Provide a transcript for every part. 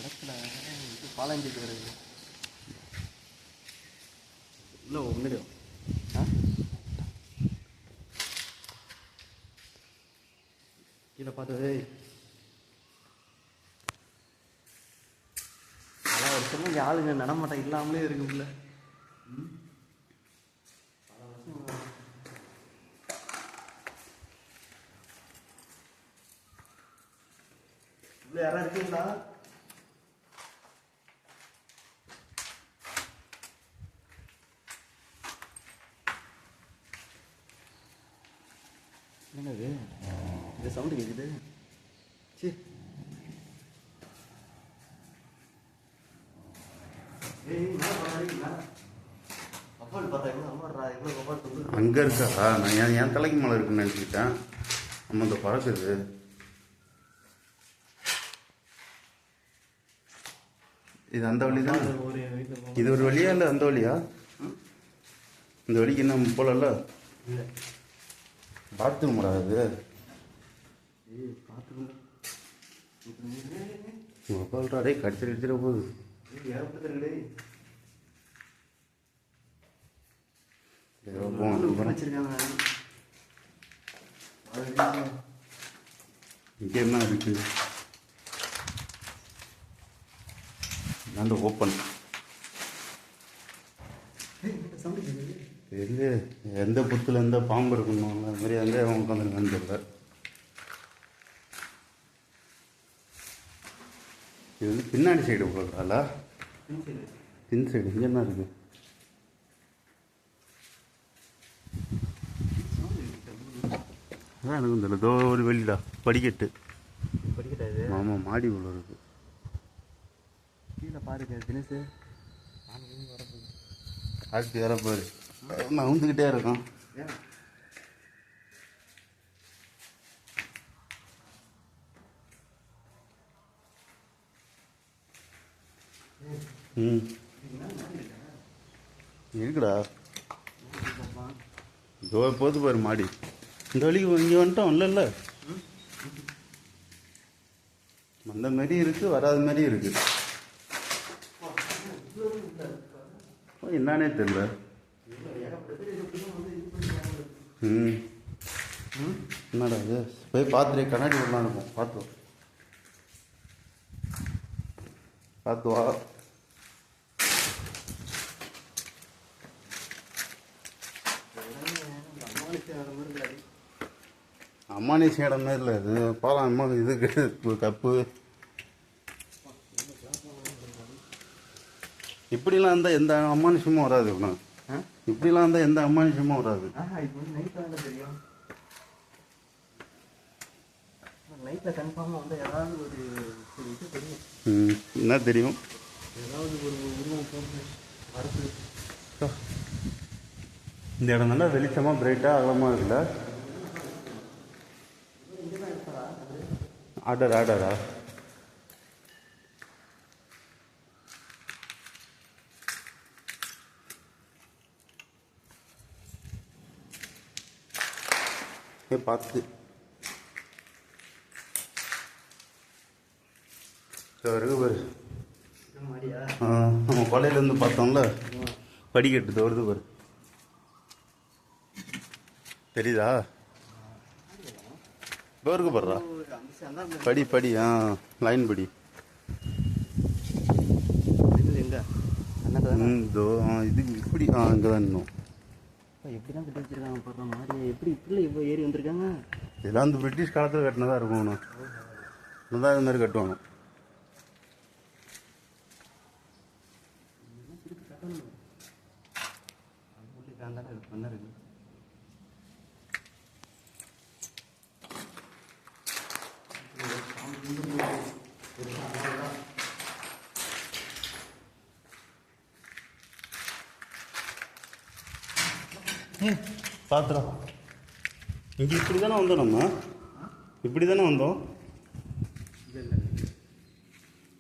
இடத்துல இது பாலாஞ்சிட்டு வருது. இல்லை ஒன்றுடும். கீழே பார்த்தது பல வருஷமா இங்கே ஆளுங்க நடமாட்டம் இல்லாமலே இருக்குல்ல. பல வருஷம் இல்லை யாராவது இருக்கீங்களா? என்னது இந்த சவுண்டு கேட்குது? சரி அங்கே இருக்கா? நான் என் தலைக்கு மேலே இருக்குன்னு நினச்சிக்கிட்டேன். நம்ம இந்த பறக்குது. இது அந்த வழி தான். இது ஒரு வழியா இல்லை அந்த வழியா? இந்த வழிக்கு என்ன போகல? பாத்ரூம் வராது. சொல்கிறாரே கடிச்சிட போகுது. இங்கே என்ன இருக்கு? அந்த ஓப்பன் தெரியல. எந்த புத்தில் எந்த பாம்பு இருக்கணும் அந்த மாதிரி எங்கே அவன் உட்காந்துருக்கான்னு தெரியல. இது வந்து பின்னாடி சைடு போடுறாளா? பின் சைடு இங்கே என்ன இருக்கு? அதான் எனக்கு தெரியல. தோ ஒரு வெளிடா படிக்கட்டு. படிக்கட்டா இது? ஆமாம், மாடி உள்ள இருக்கு. கீழே பாருங்க தினசு ஆட்சி வேற பாரு. நான் வந்துக்கிட்டே இருக்கேன். இருக்குடா. இதோ போது பாரு மாடி. இந்த வழிக்கு இங்கே வந்துட்டோம். இல்லைல்ல வந்த மாதிரி இருக்கு, வராத மாதிரி இருக்கு. என்னன்னே தெரியல. என்னடா இது? போய் பார்த்துட்டு கண்ணாடி வரலாம் இருக்கும். பார்த்து வா. அம்மானிஷ் இடம் மாதிரி இல்லை இது. பாலம் அம்மா இதுக்கு கப்பு இப்படிலாம் இருந்தால் எந்த அம்மானிஷமும் வராது. இப்படிலாம் இருந்தால் எந்த அம்மானிஷமும் வராது. என்ன தெரியும்? இந்த இடம் நல்லா வெளிச்சமாக பிரைட்டாக அகலமாக இருக்குல்ல. ஆர்டரா? பார்த்து இருக்கு பாரு. நம்ம கொலையிலேருந்து பார்த்தோம்ல படிக்கட்டு வருது பாரு. தெரியுதா? இருக்கு பாடுறா. படி லைன் படி. இது இப்படி இங்கே தான் இன்னும் எப்படிதான் கட்டி வச்சிருக்காங்க பாடுற மாதிரி. எப்படி இப்படி இப்போ ஏறி வந்திருக்காங்க? இதெல்லாம் அந்த பிரிட்டிஷ் காலத்தில் கட்டினதாக இருக்கும். இதுதான் இது மாதிரி கட்டுவாங்க. பார்த்துடா. இங்கே இப்படி தானே வந்தோம். நம்ம இப்படி தானே வந்தோம்.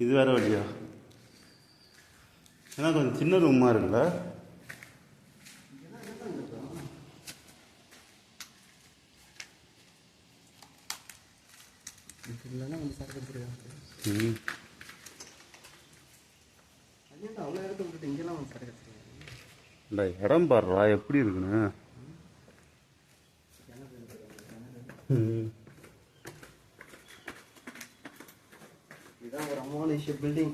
இது வேற வழியா? ஏன்னா கொஞ்சம் சின்ன ரூமாக இருக்குல்ல. இடத்த விட்டுட்டு இங்கெல்லாம் வந்து கடை வச்சுருக்கேன். இந்த இடம் பாடுறா எப்படி இருக்குன்னு. இதுதான் ஒரு அமானுஷ்ய பில்டிங்.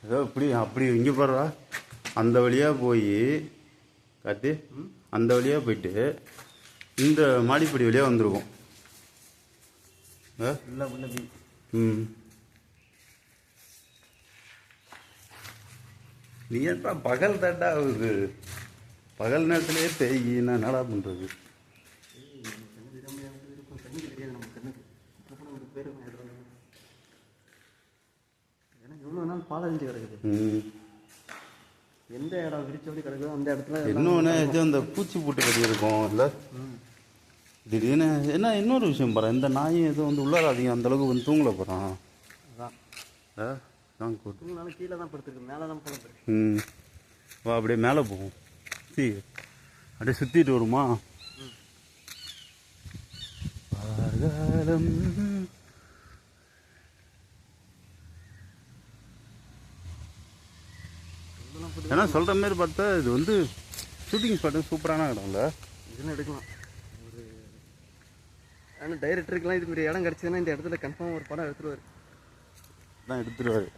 ஏதோ இப்படி அப்படி இங்கே பாடுறா, அந்த வழியாக போய் காட்டு, அந்த வழியாக போயிட்டு இந்த மாடிப்படி வழியாக வந்திருக்கும். ம், நீ ஏன்டா பகல் தாண்டா ஆகுது, பகல் நேரத்துலேயே பேய் நான் என்னடா பண்ணுறது. எவ்வளோ நாள் பாலஞ்சு கிடக்குது. எந்த இடம் விரிச்சபடி கிடக்குதோ அந்த இடத்துல இன்னொன்று ஏதோ இந்த பூச்சி போட்டு கட்டி இருக்கும் இல்லை. திடீர்னு என்ன இன்னொரு விஷயம் பாரு, இந்த நாயும் எதுவும் வந்து உள்ளார அதிகம் அந்தளவுக்கு வந்து தூங்கலை போகிறான். அதான் தூங்கினாலும் கீழே தான் படுத்துருக்கு, மேலே தான் போல. வா அப்படியே மேலே போகும், அப்படியே சுற்றிட்டு வருமா. ஏன்னா சொல்கிற மாதிரி பார்த்தா இது வந்து ஷூட்டிங் ஸ்பாட்டு சூப்பரான இடம்ல, இதுன்னு எடுக்கலாம். ஒரு ஆனால் டைரக்டருக்குலாம் இது மாதிரி இடம் கிடச்சதுன்னா இந்த இடத்துல கன்ஃபார்ம் ஒரு படம் எடுத்துருவார். தான் எடுத்துருவார்.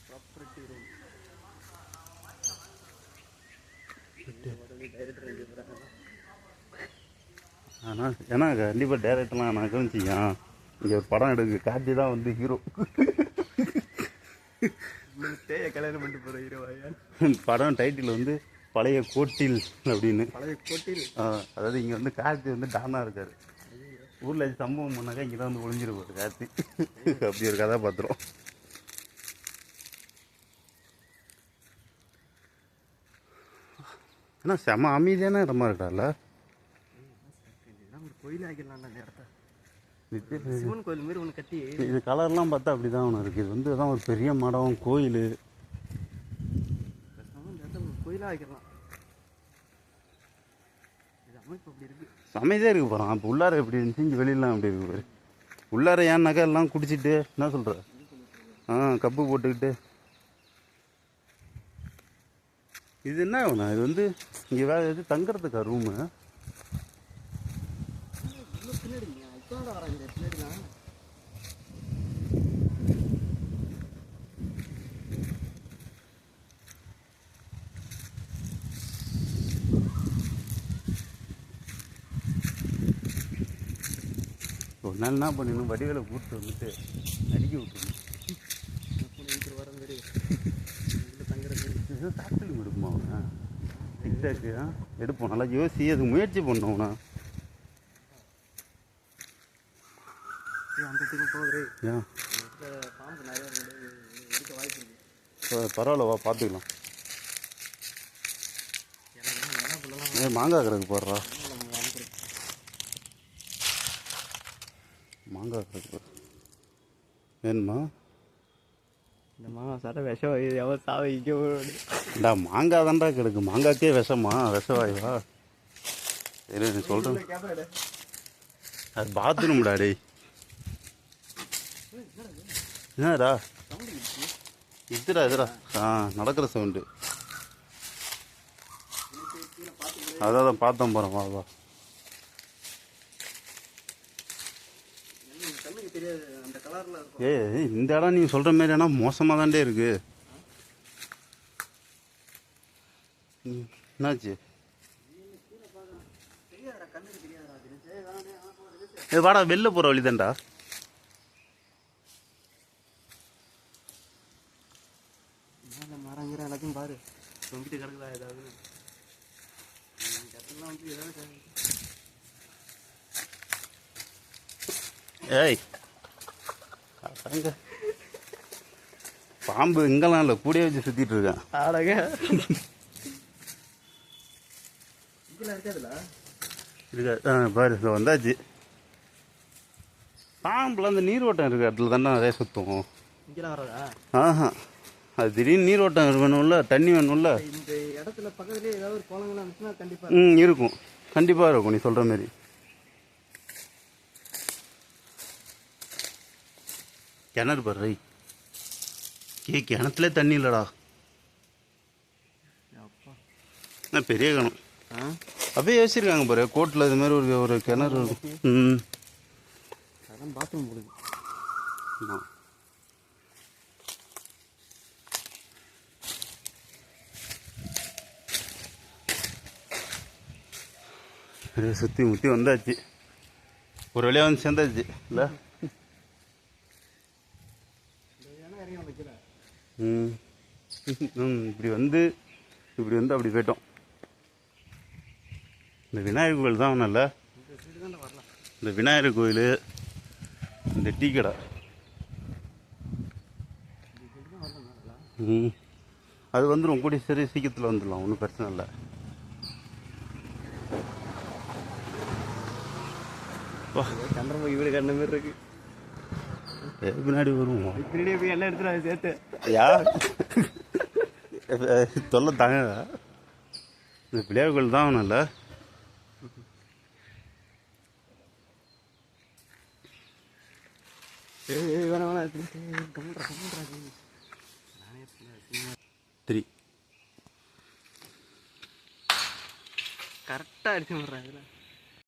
ப்ராப்பர்ட்டி ரூம் ஆனால் ஏன்னா கண்டிப்பாக டைரக்டர்லாம் நான் கவனிச்சிக்கேன், இங்கே ஒரு படம் எடுக்கு காட்சி தான் வந்து ஹீரோ. தேய கல்யாணம் பண்ணிட்டு போகிற ஹீரோவாயா. படம் டைட்டில் வந்து பழைய கோட்டில் அப்படின்னு. பழைய கோட்டில். அதாவது இங்கே வந்து கார்த்தி வந்து டானாக இருக்காரு. ஊரில் சம்பவம் பண்ணாக்கா இங்கே தான் வந்து ஒளிஞ்சிருப்பாரு கார்த்தி. அப்படி ஒரு கதாபாத்திரம். ஏன்னா செம அமைதியான இடமா இருக்கார்ல. ஒரு கோயில் ஆகிடலாம் அந்த இடத்த. சிவன் கோயில் மாதிரி ஒன்று கட்டி இது கலர்லாம் பார்த்தா அப்படி தான் ஒன்று இருக்குது. இது வந்து அதான் ஒரு பெரிய மடம் கோயில். கோயிலாக ஆகிடலாம். இது அமைப்பு அப்படி இருக்கு, அமைதியாக இருக்கு போகிறான். அப்போ உள்ளார எப்படி இருந்துச்சு, இங்கே வெளியிலாம் அப்படி இருக்கு பாரு. உள்ளார ஏன் நகை எல்லாம் குடிச்சிட்டு என்ன சொல்கிற, கப்பு போட்டுக்கிட்டு. இது என்ன ஆகுண்ணா, இது வந்து இங்கே வேறு எது தங்குறதுக்கா ரூமு. ஒரு நாள் என்ன பண்ணிடணும், வடிவேலை கூப்பிட்டு வந்துட்டு அடிக்க விட்டுருணும். ஏதோ சாப்பிட்டு எடுப்போம் அவனை டிக்டாக்கு எடுப்போம். நல்லா யோசி, அது முயற்சி பண்ணோம்னா. ஏன் பரவாயில்ல, வா பார்த்துக்கலாம். மாங்காய் கிடக்கு போடுறா, மாங்காய் கிடக்கு வேணுமா. இந்த மாங்காய் சாப்பிட்டா விஷம் எவ்வளோ சாவிக்கா. மாங்காய் தான்டா கிடக்கு, மாங்காய்க்கே விஷமா, விஷவாயுவா. சரி நீ சொல்கிறேன். அது பாத்ரூம்டா டேய். என்னடா இதுடா நடக்கிற சவுண்டு. அதான் பார்த்தோம் போகிறோம். வா வா. ஏய் இந்த இடம் நீங்கள் சொல்கிற மாதிரி ஆனால் மோசமாக தாண்டே இருக்கு. என்னாச்சு? ஏ வாடா, வெளில போகிற வழி தான்டா. மரங்கிற எல்லாத்தையும் பாரு, தொங்கிட்டு கிடக்குதா ஏதாவது. ஏய் பாம்பு இங்கெல்லாம் இல்லை, கூடயே வச்சு சுற்றிட்டு இருக்கேன். ஆடங்க இருக்கா பாரு, இதை வந்தாச்சு. பாம்புல அந்த நீரோட்டம் இருக்க இடத்துல தானே நிறைய சுற்றும். இங்கெல்லாம் வராதா? ஆஹா, அது திடீர்னு நீரோட்டம் வேணும்ல, தண்ணி வேணும்ல. இந்த இடத்துல பக்கத்துலேயே ஏதாவது ஒரு குளங்கள்லாம் இருந்துச்சுன்னா கண்டிப்பாக இருக்கும், கண்டிப்பாக இருக்கும் நீ சொல்கிற மாதிரி. கிணறு பாரு ரை. கிணத்துல தண்ணி இல்லைடா. நான் பெரிய கிணம் அப்படியே யோசிச்சிருக்காங்க பாரு, கோட்டில் இது மாதிரி ஒரு கிணறு இருக்கும். அதெல்லாம் பாத்ரூம் போடுது. சுற்றி முற்றி வந்தாச்சு, ஒரு வழியாக வந்து சேர்ந்தாச்சு இல்லை. இப்படி வந்து அப்படி போயிட்டோம். இந்த விநாயகர் கோயில் தான் நல்ல, இந்த விநாயகர் கோயில், இந்த டீ கடை. அது வந்துடும் கூடிய சரி சீக்கிரத்தில் வந்துடலாம், ஒன்றும் பிரச்சனை இல்லை. சந்திரமுகி வீடு கண்ட மாதிரி இருக்கு. பின்னாடி வருவோம், பின்னாடியே போய் எல்லாம் எடுத்துட்டு சேர்த்து யார் தொல்லை தாங்க. இந்த பிள்ளையார் கோயில் தான் நல்ல. கரெக்டாக அடிச்சு விட்றேன் இதில்.